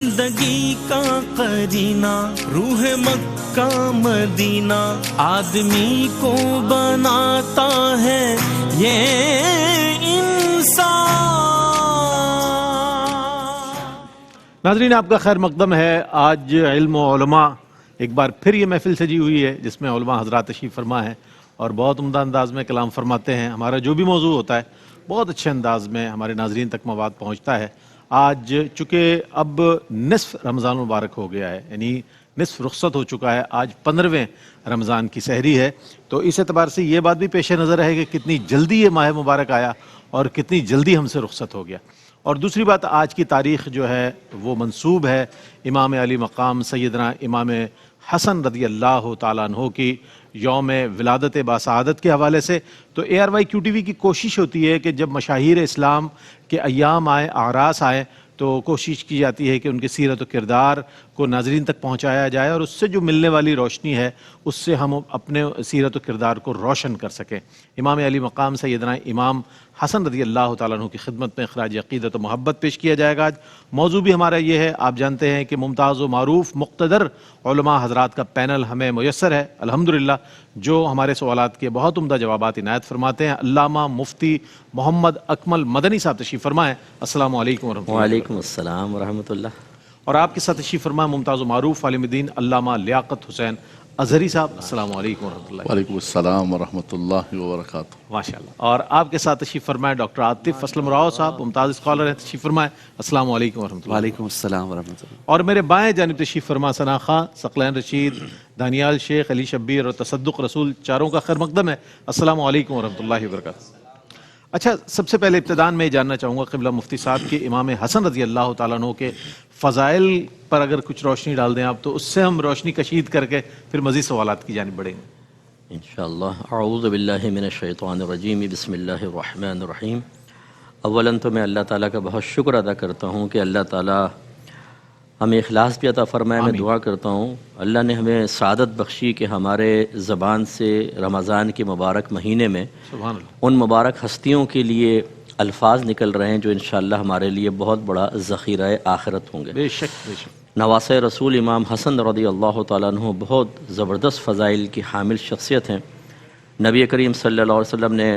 زندگی کا قرینہ روح مکہ مدینہ آدمی کو بناتا ہے یہ انسان۔ ناظرین، آپ کا خیر مقدم ہے۔ آج علم و علماء ایک بار پھر یہ محفل سجی ہوئی ہے جس میں علماء حضرات تشریف فرما ہیں اور بہت عمدہ انداز میں کلام فرماتے ہیں۔ ہمارا جو بھی موضوع ہوتا ہے بہت اچھے انداز میں ہمارے ناظرین تک مواد پہنچتا ہے۔ آج چونکہ اب نصف رمضان مبارک ہو گیا ہے، یعنی نصف رخصت ہو چکا ہے، آج 15ویں رمضان کی سحری ہے، تو اس اعتبار سے یہ بات بھی پیش نظر ہے کہ کتنی جلدی یہ ماہ مبارک آیا اور کتنی جلدی ہم سے رخصت ہو گیا۔ اور دوسری بات، آج کی تاریخ جو ہے وہ منسوب ہے امام علی مقام سیدنا امام حسن رضی اللہ تعالیٰ عنہ کی یوم ولادت باسعادت کے حوالے سے۔ تو ARYQTV کی کوشش ہوتی ہے کہ جب مشاہیر اسلام کے ایام آئیں، اعراس آئیں، تو کوشش کی جاتی ہے کہ ان کے سیرت و کردار کو ناظرین تک پہنچایا جائے اور اس سے جو ملنے والی روشنی ہے اس سے ہم اپنے سیرت و کردار کو روشن کر سکیں۔ امام علی مقام سیدنا امام حسن رضی اللہ تعالیٰ عنہ کی خدمت میں خراج عقیدت و محبت پیش کیا جائے گا۔ آج موضوع بھی ہمارا یہ ہے، آپ جانتے ہیں کہ ممتاز و معروف مقتدر علماء حضرات کا پینل ہمیں میسر ہے الحمدللہ، جو ہمارے سوالات کے بہت عمدہ جوابات عنایت فرماتے ہیں۔ علامہ مفتی محمد اکمل مدنی صاحب تشریف فرمائیں۔ السلام علیکم ورحمۃ اللہ۔ وعلیکم السلام ورحمۃ اللہ۔ اور آپ کے ساتھ تشریف فرمائیں ممتاز و معروف عالم دین علامہ لیاقت حسین ازہری صاحب۔ السلام علیکم ورحمۃ اللہ۔ وعلیکم السلام ورحمۃ اللہ وبرکاتہ۔ ماشاءاللہ۔ اور آپ کے ساتھ تشریف فرمائیں ڈاکٹر عاطف اسلم راؤ صاحب، ممتاز اسکالر ہیں، تشریف فرمائیں۔ السلام علیکم ورحمۃ اللہ۔ وعلیکم السلام ورحمۃ اللہ۔ اور میرے بائیں جانب تشریف فرما ثنا خاں، ثقلین رشید، دانیال شیخ، علی شبیر اور تصدق رسول، چاروں کا خیر مقدم ہے۔ السلام علیکم ورحمۃ اللہ وبرکاتہ۔ اچھا، سب سے پہلے ابتدان میں یہ جاننا چاہوں گا قبلہ مفتی صاحب کے امام حسن رضی اللہ تعالیٰ عنہ کے فضائل پر اگر کچھ روشنی ڈال دیں آپ، تو اس سے ہم روشنی کشید کر کے پھر مزید سوالات کی جانب بڑھیں گے انشاءاللہ۔ اعوذ باللہ من الشیطان الرجیم، بسم اللہ الرحمن الرحیم۔ اولاً تو میں اللہ تعالیٰ کا بہت شکر ادا کرتا ہوں کہ اللہ تعالیٰ ہمیں اخلاص بھی عطا فرمائے۔ میں دعا کرتا ہوں اللہ نے ہمیں سعادت بخشی کہ ہمارے زبان سے رمضان کے مبارک مہینے میں سبحان اللہ ان مبارک ہستیوں کے لیے الفاظ نکل رہے ہیں جو انشاءاللہ ہمارے لیے بہت بڑا ذخیرہ آخرت ہوں گے۔ بے شک بے شک۔ نواسۂ رسول امام حسن رضی اللہ تعالیٰ عنہ بہت زبردست فضائل کی حامل شخصیت ہیں۔ نبی کریم صلی اللہ علیہ وسلم نے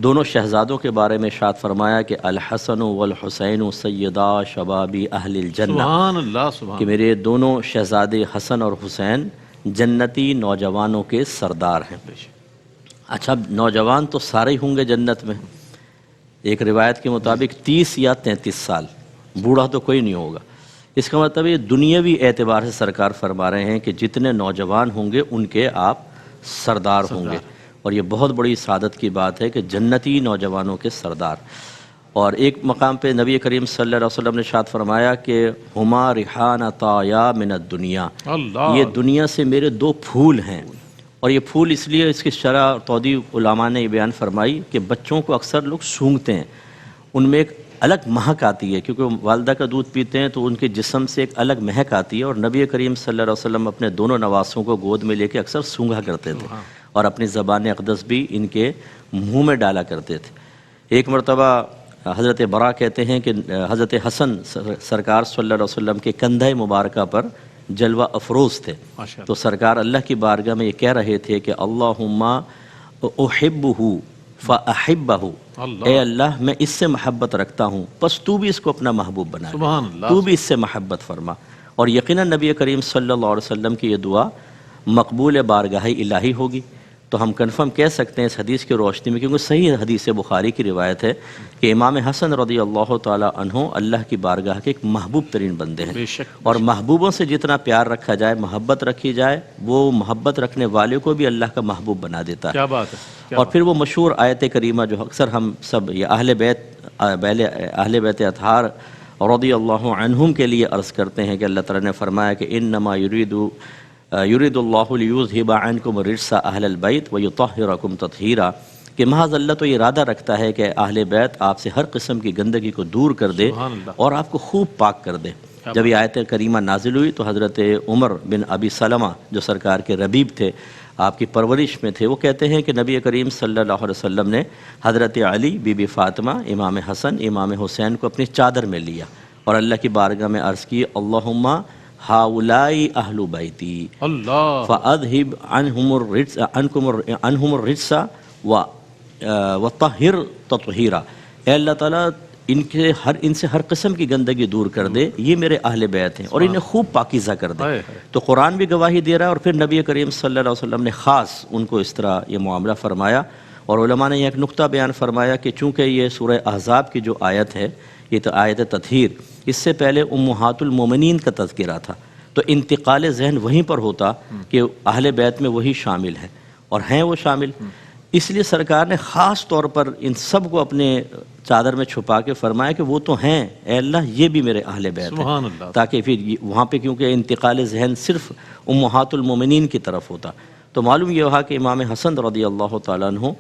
دونوں شہزادوں کے بارے میں ارشاد فرمایا کہ الحسن والحسین سیدا شبابی اہل الجنہ، سبحان اللہ سبحان کہ میرے دونوں شہزادے حسن اور حسین جنتی نوجوانوں کے سردار ہیں۔ اچھا، نوجوان تو سارے ہی ہوں گے جنت میں، ایک روایت کے مطابق 30 یا 33 سال، بوڑھا تو کوئی نہیں ہوگا۔ اس کا مطلب یہ دنیاوی اعتبار سے سرکار فرما رہے ہیں کہ جتنے نوجوان ہوں گے ان کے آپ سردار ہوں گے، اور یہ بہت بڑی سعادت کی بات ہے کہ جنتی نوجوانوں کے سردار۔ اور ایک مقام پہ نبی کریم صلی اللہ علیہ وسلم نے ارشاد فرمایا کہ ہما ریحان طایا من الدنیا، اللہ، یہ دنیا سے میرے دو پھول ہیں۔ اور یہ پھول اس لیے، اس کی شرح اور توضیح علماء نے یہ بیان فرمائی کہ بچوں کو اکثر لوگ سونگھتے ہیں، ان میں ایک الگ مہک آتی ہے، کیونکہ وہ والدہ کا دودھ پیتے ہیں تو ان کے جسم سے ایک الگ مہک آتی ہے، اور نبی کریم صلی اللہ علیہ وسلم اپنے دونوں نواسوں کو گود میں لے کے اکثر سونگھا کرتے تھے اور اپنی زبان اقدس بھی ان کے منہ میں ڈالا کرتے تھے۔ ایک مرتبہ حضرت برا کہتے ہیں کہ حضرت حسن سرکار صلی اللہ علیہ وسلم کے کندھے مبارکہ پر جلوہ افروز تھے، تو سرکار اللہ کی بارگاہ میں یہ کہہ رہے تھے کہ اللہم احبہ فاحبہ، اے اللہ میں اس سے محبت رکھتا ہوں پس تو بھی اس کو اپنا محبوب بنا لے، تو بھی اس سے محبت فرما۔ اور یقیناً نبی کریم صلی اللہ علیہ وسلم کی یہ دعا مقبول بارگاہ الہی ہوگی۔ تو ہم کنفرم کہہ سکتے ہیں اس حدیث کی روشنی میں، کیونکہ صحیح حدیث بخاری کی روایت ہے کہ امام حسن رضی اللہ تعالیٰ عنہ اللہ کی بارگاہ کے ایک محبوب ترین بندے ہیں، اور محبوبوں سے جتنا پیار رکھا جائے، محبت رکھی جائے، وہ محبت رکھنے والے کو بھی اللہ کا محبوب بنا دیتا ہے۔ کیا بات ہے۔ اور پھر وہ مشہور آیت کریمہ جو اکثر ہم سب یہ اہل بیت اطہار رضی اللہ عنہم کے لیے عرض کرتے ہیں کہ اللہ تعالیٰ نے فرمایا کہ انما یرید اللہ لیذھب عنکم الرجس اہل البیت ویطہرکم تطہیرا، کہ محض اللہ تو یہ ارادہ رکھتا ہے کہ اہل بیت آپ سے ہر قسم کی گندگی کو دور کر دے اور آپ کو خوب پاک کر دے۔ جب یہ آیت کریمہ نازل ہوئی تو حضرت عمر بن ابی سلمہ جو سرکار کے ربیب تھے، آپ کی پرورش میں تھے، وہ کہتے ہیں کہ نبی کریم صلی اللہ علیہ وسلم نے حضرت علی، بی بی فاطمہ، امام حسن، امام حسین کو اپنی چادر میں لیا اور اللہ کی بارگاہ میں عرض کی اللہم ہاؤلائی اہل بیتی اللہ فاذہب عنہم الرجس وطہر تطہیرا، اے اللہ تعالیٰ ان سے ہر قسم کی گندگی دور کر دے، یہ میرے اہل بیت ہیں اور انہیں خوب پاکیزہ کر دے۔ تو قرآن بھی گواہی دے رہا ہے اور پھر نبی کریم صلی اللہ علیہ وسلم نے خاص ان کو اس طرح یہ معاملہ فرمایا۔ اور علماء نے یہ ایک نقطہ بیان فرمایا کہ چونکہ یہ سورہ احزاب کی جو آیت ہے یہ تو آیت تطہیر، اس سے پہلے امہات المومنین کا تذکرہ تھا، تو انتقال ذہن وہیں پر ہوتا کہ اہل بیت میں وہی شامل ہیں اور ہیں وہ شامل، اس لیے سرکار نے خاص طور پر ان سب کو اپنے چادر میں چھپا کے فرمایا کہ وہ تو ہیں، اے اللہ یہ بھی میرے اہل بیت سبحان ہیں، اللہ۔ تاکہ پھر وہاں پہ کیونکہ انتقال ذہن صرف امہات المومنین کی طرف ہوتا، تو معلوم یہ ہوا کہ امام حسن رضی اللہ تعالیٰ عنہ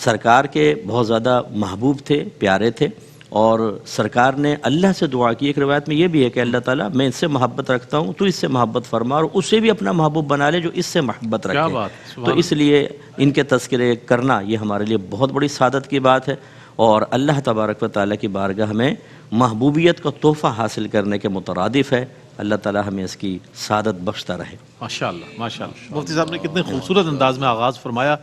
سرکار کے بہت زیادہ محبوب تھے، پیارے تھے، اور سرکار نے اللہ سے دعا کی۔ ایک روایت میں یہ بھی ہے کہ اللہ تعالیٰ میں اس سے محبت رکھتا ہوں، تو اس سے محبت فرما اور اسے بھی اپنا محبوب بنا لے جو اس سے محبت کیا رکھے۔ بات، تو اس لیے ان کے تذکرے کرنا یہ ہمارے لیے بہت بڑی سعادت کی بات ہے، اور اللہ تبارک و تعالیٰ کی بارگاہ میں محبوبیت کا تحفہ حاصل کرنے کے مترادف ہے۔ اللہ تعالیٰ ہمیں اس کی سعادت بخشتا رہے۔ ماشاءاللہ ماشاءاللہ۔ مفتی صاحب نے کتنے خوبصورت انداز میں آغاز فرمایا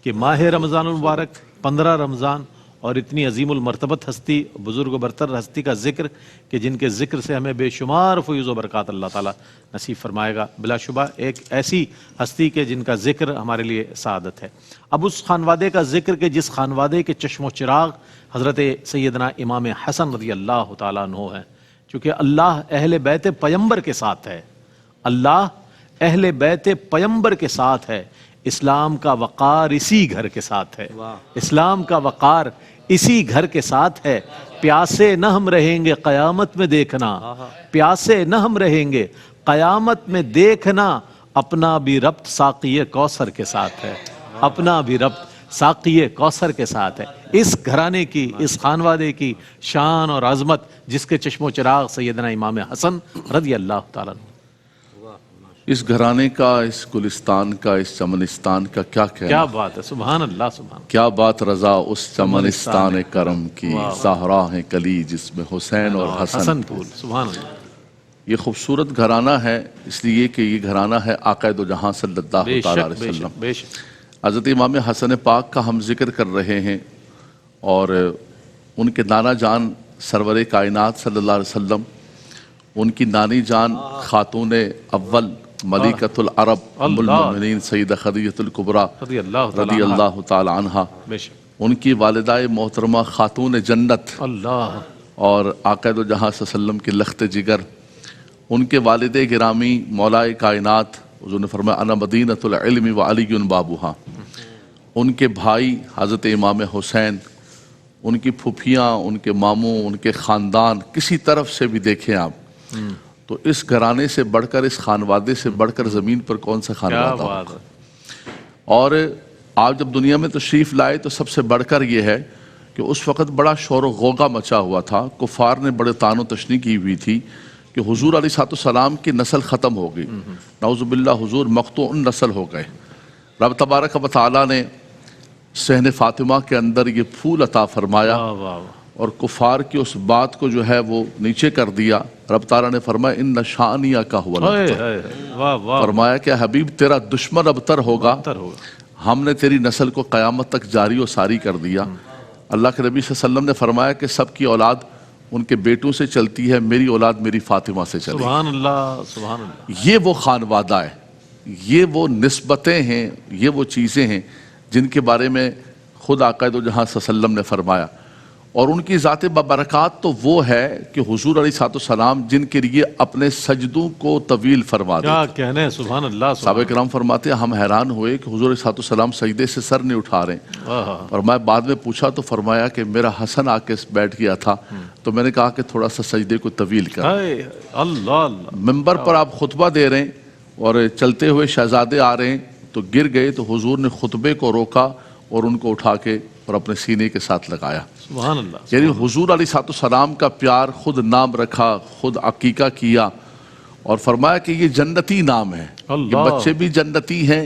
کہ ماہ رمضان المبارک، 15 رمضان، اور اتنی عظیم المرتبت ہستی، بزرگ و برتر ہستی کا ذکر کہ جن کے ذکر سے ہمیں بے شمار فیوز و برکات اللہ تعالیٰ نصیب فرمائے گا، بلا شبہ ایک ایسی ہستی کے جن کا ذکر ہمارے لیے سعادت ہے۔ اب اس خانوادے کا ذکر کہ جس خانوادے کے چشم و چراغ حضرت سیدنا امام حسن رضی اللہ تعالیٰ عنہ ہیں، چونکہ اللہ اہل بیت پیمبر کے ساتھ ہے، اللہ اہل بیت پیمبر کے ساتھ ہے، اسلام کا وقار اسی گھر کے ساتھ ہے، اسلام کا وقار اسی گھر کے ساتھ ہے۔ پیاسے نہ ہم رہیں گے قیامت میں دیکھنا، پیاسے نہ ہم رہیں گے قیامت میں دیکھنا، اپنا بھی ربط ساقی کوثر کے ساتھ ہے، اپنا بھی ربط ساقی کوثر کے ساتھ ہے۔ اس گھرانے کی، اس خانوادے کی شان اور عظمت جس کے چشم و چراغ سیدنا امام حسن رضی اللہ تعالیٰ عنہ۔ اس گھرانے کا، اس گلستان کا، اس چمنستان کا کیا کیا کہنا، بات ہے، سبحان اللہ سبحان کیا بات رضا اس چمنستان کرم کی، زہرا ہے کلی جس میں حسین اور اللہ، حسن حسن پھول، سبحان اللہ۔ یہ خوبصورت گھرانہ ہے اس لیے کہ یہ گھرانہ ہے آقا دو جہاں صلی اللہ بے تعالیٰ شک علیہ بے وسلم۔ شک بے شک۔ حضرت امام حسن پاک کا ہم ذکر کر رہے ہیں، اور ان کے نانا جان سرور کائنات صلی اللہ علیہ وسلم، ان کی نانی جان خاتون اول ملکۃ العرب ام المؤمنین سیدہ خدیجہ الکبریٰ رضی اللہ رضی اللہ تعالی عنہا، بے شک، ان کی والدہ محترمہ خاتون جنت اللہ، اور آقا دو جہاں صلی اللہ علیہ وسلم کی لخت جگر، ان کے والد گرامی مولائے کائنات حضور نے فرمایا انا مدینۃ العلم وعلی بابوہا، ان کے بھائی حضرت امام حسین، ان کی پھوپھیاں، ان کے ماموں، ان کے خاندان، کسی طرف سے بھی دیکھیں آپ تو اس گھرانے سے بڑھ کر، اس خانوادے سے بڑھ کر زمین پر کون سا کیا خانوادہ بات ہوگا۔ ہے، اور آپ جب دنیا میں تشریف لائے تو سب سے بڑھ کر یہ ہے کہ اس وقت بڑا شور و غوغا مچا ہوا تھا، کفار نے بڑے طعن و تشنیع کی ہوئی تھی کہ حضور علیہ السلام کی نسل ختم ہو گئی، نعوذ باللہ حضور مقطوع نسل ہو گئے۔ رب تبارک و تعالیٰ نے صحن فاطمہ کے اندر یہ پھول عطا فرمایا واہ واہ واہ، اور کفار کی اس بات کو جو ہے وہ نیچے کر دیا۔ رب تعالیٰ نے فرمایا ان شانیہ کا ہوا ہائے الابتر، ہائے، واہ واہ، فرمایا کہ حبیب تیرا دشمن ابتر ہوگا، بہتر ہوگا، ہم نے تیری نسل کو قیامت تک جاری و ساری کر دیا۔ اللہ کے نبی صلی اللہ علیہ وسلم نے فرمایا کہ سب کی اولاد ان کے بیٹوں سے چلتی ہے، میری اولاد میری فاطمہ سے چلے۔ سبحان اللہ سبحان اللہ۔ یہ وہ خانوادہ ہے، یہ وہ نسبتیں ہیں، یہ وہ چیزیں ہیں جن کے بارے میں خود آقا دو جہاں صلی اللہ علیہ وسلم نے فرمایا، اور ان کی ذات ببرکات تو وہ ہے کہ حضور علیہ السلام جن کے لیے اپنے سجدوں کو طویل فرما کیا دیتے۔ کہنے، سبحان اللہ سبحان صحابہ کرام فرماتے ہیں ہم حیران ہوئے کہ حضور علیہ السلام سجدے سے سر نہیں اٹھا رہے ہیں، اللہ، اور میں بعد میں پوچھا تو فرمایا کہ میرا حسن آ کے بیٹھ گیا تھا تو میں نے کہا کہ تھوڑا سا سجدے کو طویل کر۔ ہائے اللہ اللہ، ممبر پر آپ خطبہ دے رہے ہیں اور چلتے ہوئے شہزادے آ رہے ہیں تو گر گئے تو حضور نے خطبے کو روکا اور ان کو اٹھا کے اور اپنے سینے کے ساتھ لگایا۔ سبحان اللہ، یعنی حضور علیہ السلام کا پیار، خود نام رکھا، خود عقیقہ کیا اور فرمایا کہ یہ جنتی نام ہے، یہ اللہ، بچے بھی جنتی ہیں،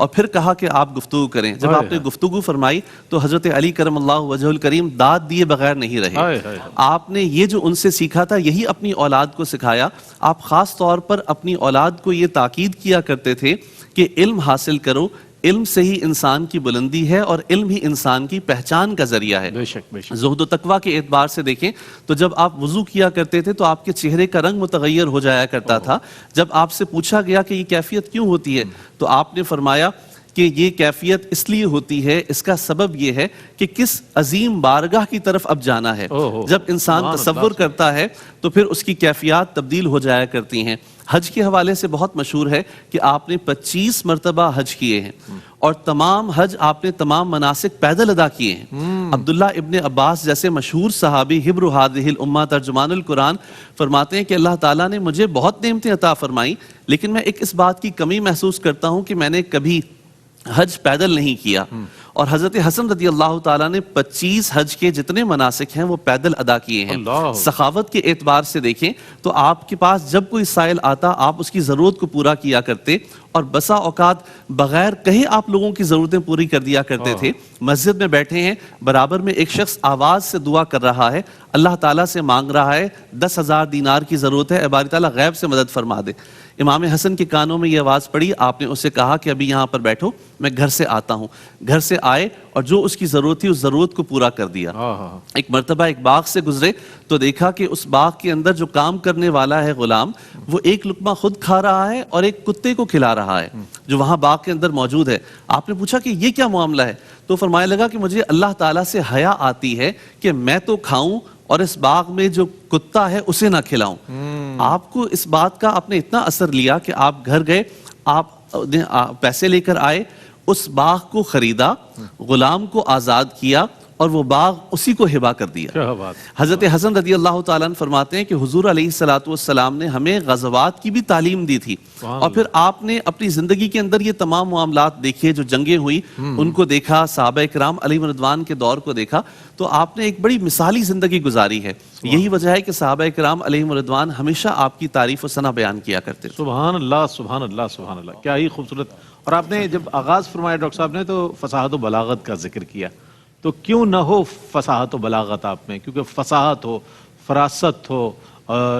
اور پھر کہا کہ آپ گفتگو کریں. جب آپ نے گفتگو فرمائی تو حضرت علی کرم اللہ وجہ الکریم داد دیے بغیر نہیں رہے. آپ نے یہ جو ان سے سیکھا تھا یہی اپنی اولاد کو سکھایا. آپ خاص طور پر اپنی اولاد کو یہ تاکید کیا کرتے تھے کہ علم حاصل کرو, علم سے ہی انسان کی بلندی ہے اور علم ہی انسان کی پہچان کا ذریعہ ہے. بے شک بے شک. زہد و تقویٰ کے اعتبار سے دیکھیں تو جب آپ وضو کیا کرتے تھے تو آپ کے چہرے کا رنگ متغیر ہو جایا کرتا تھا. جب آپ سے پوچھا گیا کہ یہ کیفیت کیوں ہوتی ہے تو آپ نے فرمایا کہ یہ کیفیت اس لیے ہوتی ہے, اس کا سبب یہ ہے کہ کس عظیم بارگاہ کی طرف اب جانا ہے. جب انسان تصور کرتا ہے تو پھر اس کی کیفیات تبدیل ہو جایا کرتی ہیں. حج کے حوالے سے بہت مشہور ہے کہ آپ نے 25 مرتبہ حج کیے ہیں اور تمام حج آپ نے تمام مناسک پیدل ادا کیے ہیں. عبداللہ ابن عباس جیسے مشہور صحابی حبر هذه الامہ ترجمان القرآن فرماتے ہیں کہ اللہ تعالیٰ نے مجھے بہت نعمتیں عطا فرمائیں, لیکن میں ایک اس بات کی کمی محسوس کرتا ہوں کہ میں نے کبھی حج پیدل نہیں کیا. اور حضرت حسن رضی اللہ تعالیٰ نے 25 حج کے جتنے مناسک ہیں وہ پیدل ادا کیے ہیں. سخاوت کے اعتبار سے دیکھیں تو آپ کے پاس جب کوئی سائل آتا آپ اس کی ضرورت کو پورا کیا کرتے, اور بسا اوقات بغیر کہیں آپ لوگوں کی ضرورتیں پوری کر دیا کرتے تھے. مسجد میں بیٹھے ہیں, برابر میں ایک شخص آواز سے دعا کر رہا ہے, اللہ تعالیٰ سے مانگ رہا ہے 10,000 دینار کی ضرورت ہے, اے باری تعالیٰ غیب سے مدد فرما دے. امام حسن کے کانوں میں یہ آواز پڑی, آپ نے اسے کہا کہ ابھی یہاں پر بیٹھو, میں گھر سے آتا ہوں. گھر سے آئے اور جو اس کی ضرورت تھی اس ضرورت کو پورا کر دیا. ایک مرتبہ ایک باغ سے گزرے تو دیکھا کہ اس باغ کے اندر جو کام کرنے والا ہے غلام, وہ ایک لقمہ خود کھا رہا ہے اور ایک کتے کو کھلا رہا ہے جو وہاں باغ کے اندر موجود ہے. آپ نے پوچھا کہ یہ کیا معاملہ ہے تو فرمانے لگا کہ مجھے اللہ تعالیٰ سے حیا آتی ہے کہ میں تو کھاؤں اور اس باغ میں جو کتا ہے اسے نہ کھلاؤں. آپ کو اس بات کا آپ نے اتنا اثر لیا کہ آپ گھر گئے, آپ پیسے لے کر آئے, اس باغ کو خریدا, غلام کو آزاد کیا اور وہ باغ اسی کو ہبا کر دیا. حضرت حسن رضی اللہ تعالیٰ عنہ فرماتے ہیں کہ حضور علیہ الصلوۃ والسلام نے ہمیں غزوات کی بھی تعلیم دی تھی, اور پھر آپ نے اپنی زندگی کے اندر یہ تمام معاملات دیکھے, جو جنگیں ہوئی ان کو دیکھا, صحابہ کرام علیہ رضوان کے دور کو دیکھا, تو آپ نے ایک بڑی مثالی زندگی گزاری ہے. یہی وجہ ہے کہ صحابہ کرام علیہ رضوان ہمیشہ آپ کی تعریف و ثنا بیان کیا کرتے. سبحان اللہ سبحان اللہ سبحان اللہ, کیا ہی خوبصورت. اور آپ نے جب آغاز فرمایا ڈاکٹر صاحب نے تو فصاحت و بلاغت کا ذکر کیا, تو کیوں نہ ہو فصاحت و بلاغت آپ میں, کیونکہ فصاحت ہو, فراست ہو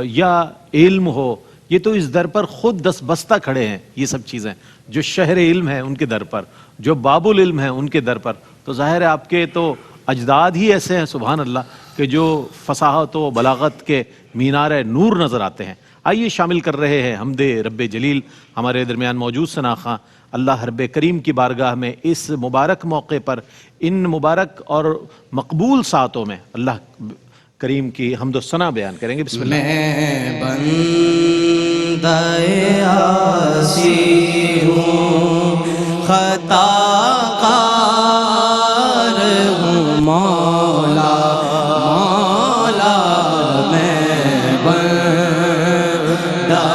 یا علم ہو, یہ تو اس در پر خود دس بستہ کھڑے ہیں. یہ سب چیزیں جو شہر علم ہیں ان کے در پر, جو باب العلم ہیں ان کے در پر, تو ظاہر ہے آپ کے تو اجداد ہی ایسے ہیں سبحان اللہ کہ جو فصاحت و بلاغت کے مینار نور نظر آتے ہیں. آئیے شامل کر رہے ہیں حمد رب جلیل. ہمارے درمیان موجود ثنا خاں اللہ رب کریم کی بارگاہ میں اس مبارک موقع پر, ان مبارک اور مقبول ساعتوں میں اللہ کریم کی حمد و ثنا بیان کریں گے. بسم اللہ. میں بندہ عاصی ہوں, خطا کار ہوں, مولا مولا میں بندہ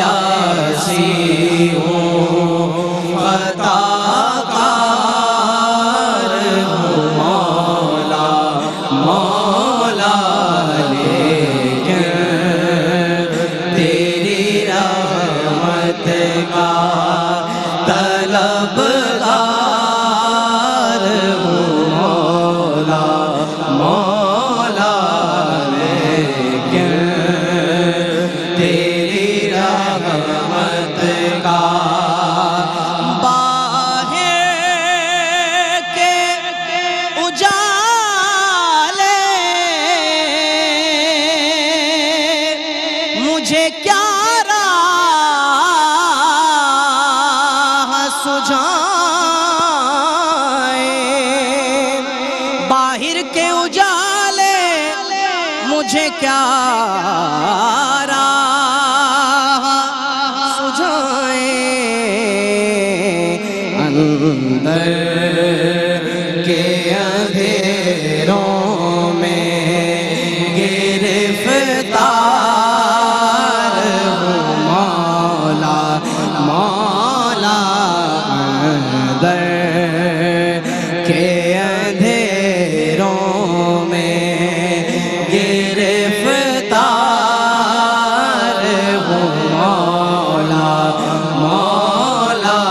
عاصی ہوں, خطا کار ہوں, مولا مولا لیکن تیری رحمت کا طلبگار ہوں, مولا مولا لیکن تیری رحمت کا مجھے کیا راہ سجھائے, باہر کے اجالے مجھے کیا راہ سجھائے, اندر کے اندھیروں میں گرفتار کے اندھیروں میں گرفتار ہوں, مولا مولا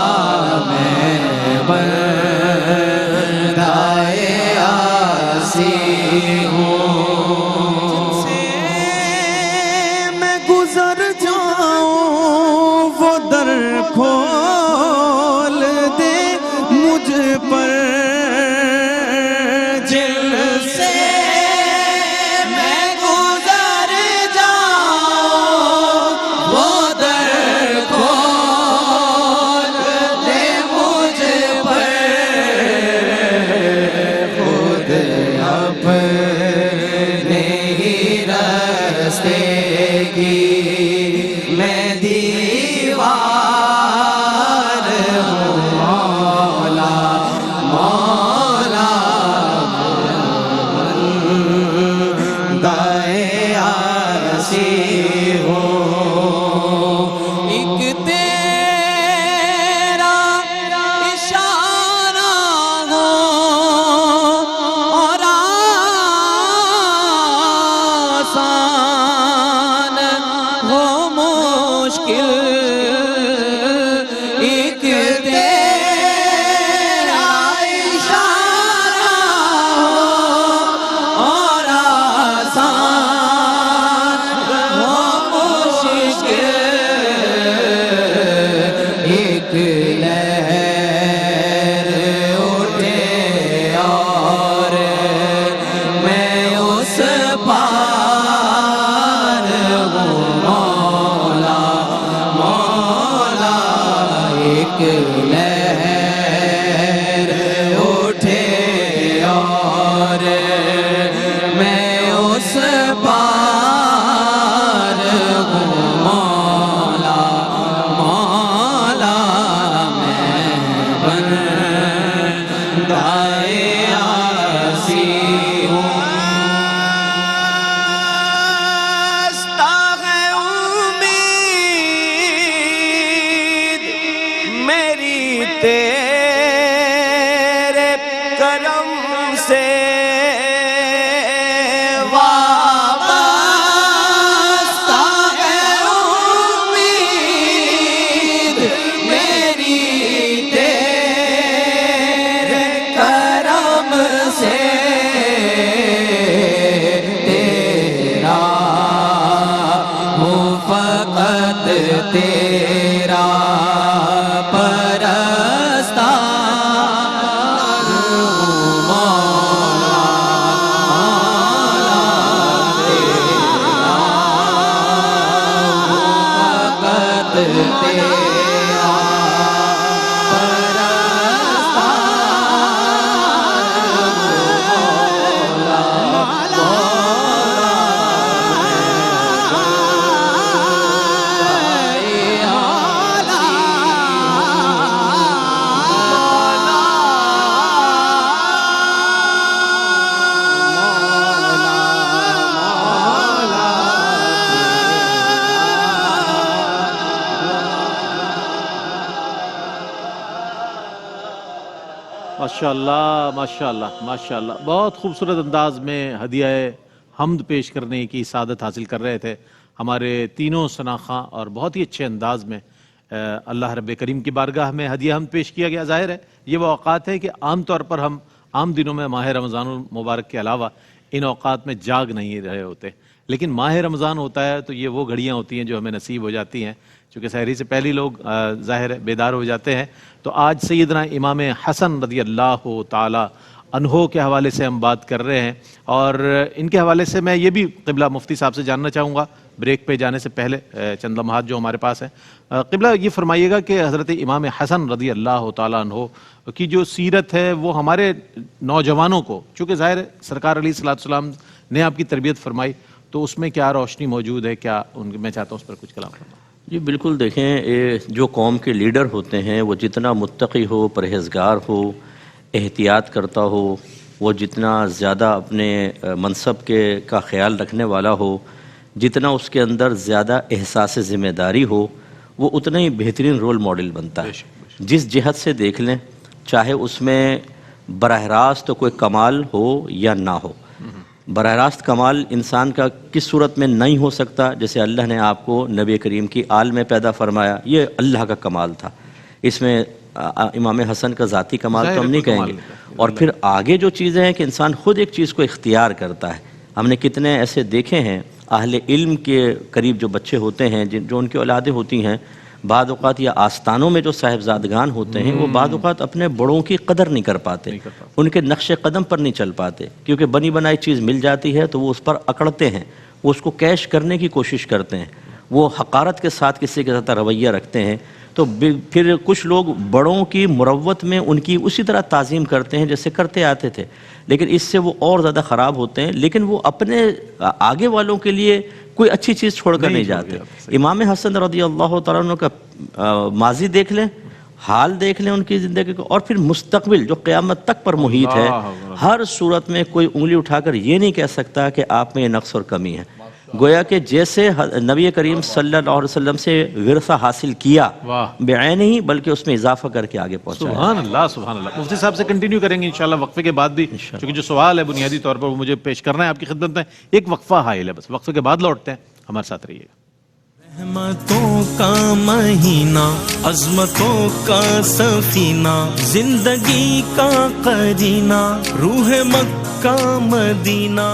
میں پر جن سے میں گزر جاؤں وہ در کھول دے مجھ پر خود اپنے ہی راستے کی میں دیوار ہوں مولا مولا دائے آسی ہوں ایک تیرا اشارہ ہو اور آسان ہو مشکل ایک تیرا اشارہ ہو اور آسان ہو مشکل ایک لہر اٹھے اور میں اس پار ہوں مولا مولا ایک لہر اٹھے اور میں اس پار ہوں مولا مولا میں بندائے آسی ہوں ہے امید میری تیرے کرم سے وابستہ ہے امید میری تیرے کرم سے تیرا ہوں فقط تیرا پرستار ہوں مولا فقط تیرا ماشاءاللہ ماشاءاللہ ماشاءاللہ بہت خوبصورت انداز میں ہدیہ حمد پیش کرنے کی سعادت حاصل کر رہے تھے ہمارے تینوں ثناخواں اور بہت ہی اچھے انداز میں اللہ رب کریم کی بارگاہ میں ہدیہ حمد پیش کیا گیا. ظاہر ہے یہ وہ اوقات ہے کہ عام طور پر ہم عام دنوں میں ماہ رمضان المبارک کے علاوہ ان اوقات میں جاگ نہیں رہے ہوتے، لیکن ماہ رمضان ہوتا ہے تو یہ وہ گھڑیاں ہوتی ہیں جو ہمیں نصیب ہو جاتی ہیں، چونکہ سحری سے پہلے لوگ ظاہر ہے بیدار ہو جاتے ہیں. تو آج سیدنا امام حسن رضی اللہ تعالی عنہ کے حوالے سے ہم بات کر رہے ہیں، اور ان کے حوالے سے میں یہ بھی قبلہ مفتی صاحب سے جاننا چاہوں گا بریک پہ جانے سے پہلے چند لمحات جو ہمارے پاس ہیں. قبلہ یہ فرمائیے گا کہ حضرت امام حسن رضی اللہ تعالیٰ عنہ کی جو سیرت ہے وہ ہمارے نوجوانوں کو، چونکہ ظاہر سرکار علیہ الصلوۃ والسلام نے آپ کی تربیت فرمائی، تو اس میں کیا روشنی موجود ہے، کیا میں چاہتا ہوں اس پر کچھ کلام فرمائیں. جی بالکل، دیکھیں جو قوم کے لیڈر ہوتے ہیں وہ جتنا متقی ہو، پرہیزگار ہو، احتیاط کرتا ہو، وہ جتنا زیادہ اپنے منصب کا خیال رکھنے والا ہو، جتنا اس کے اندر زیادہ احساس ذمہ داری ہو، وہ اتنا ہی بہترین رول ماڈل بنتا ہے. جس جہت سے دیکھ لیں، چاہے اس میں براہ راست کوئی کمال ہو یا نہ ہو. براہ راست کمال انسان کا کس صورت میں نہیں ہو سکتا؟ جیسے اللہ نے آپ کو نبی کریم کی آل میں پیدا فرمایا، یہ اللہ کا کمال تھا. اس میں امام حسن کا ذاتی کمال تو ہم نہیں کہیں گے. اور پھر آگے جو چیزیں ہیں کہ انسان خود ایک چیز کو اختیار کرتا ہے. ہم نے کتنے ایسے دیکھے ہیں اہل علم کے قریب جو بچے ہوتے ہیں، جو ان کی اولادیں ہوتی ہیں، بعض اوقات یا آستانوں میں جو صاحبزادگان ہوتے ہیں وہ بعض اوقات اپنے بڑوں کی قدر نہیں کر پاتے، ان کے نقش قدم پر نہیں چل پاتے، کیونکہ بنی بنائی چیز مل جاتی ہے تو وہ اس پر اکڑتے ہیں، وہ اس کو کیش کرنے کی کوشش کرتے ہیں، وہ حقارت کے ساتھ کسی کے ساتھ رویہ رکھتے ہیں، تو پھر کچھ لوگ بڑوں کی مروت میں ان کی اسی طرح تعظیم کرتے ہیں جیسے کرتے آتے تھے، لیکن اس سے وہ اور زیادہ خراب ہوتے ہیں، لیکن وہ اپنے آگے والوں کے لیے کوئی اچھی چیز چھوڑ کر نہیں جاتے۔ امام حسن رضی اللہ تعالیٰ عنہ کا ماضی دیکھ لیں، حال دیکھ لیں ان کی زندگی کو، اور پھر مستقبل جو قیامت تک پر محیط ہے، ہر صورت میں کوئی انگلی اٹھا کر یہ نہیں کہہ سکتا کہ آپ میں یہ نقص اور کمی ہے۔ گویا کہ جیسے نبی کریم صلی اللہ علیہ وسلم سے ورثہ حاصل کیا بعین ہی، بلکہ اس میں اضافہ کر کے آگے پہنچا ہے۔ سبحان اللہ سبحان اللہ۔ مفتی صاحب سے کنٹینیو کریں گے انشاءاللہ وقفے کے بعد بھی، کیونکہ جو سوال ہے بنیادی طور پر وہ مجھے پیش کرنا ہے آپ کی خدمت میں۔ ایک وقفہ حائل ہے، بس وقفے کے بعد لوٹتے ہیں، ہمارے ساتھ رہیے گا۔ رحمتوں کا مہینہ، عظمتوں کا سفینہ، زندگی کا قرینہ، روح مکہ مدینہ۔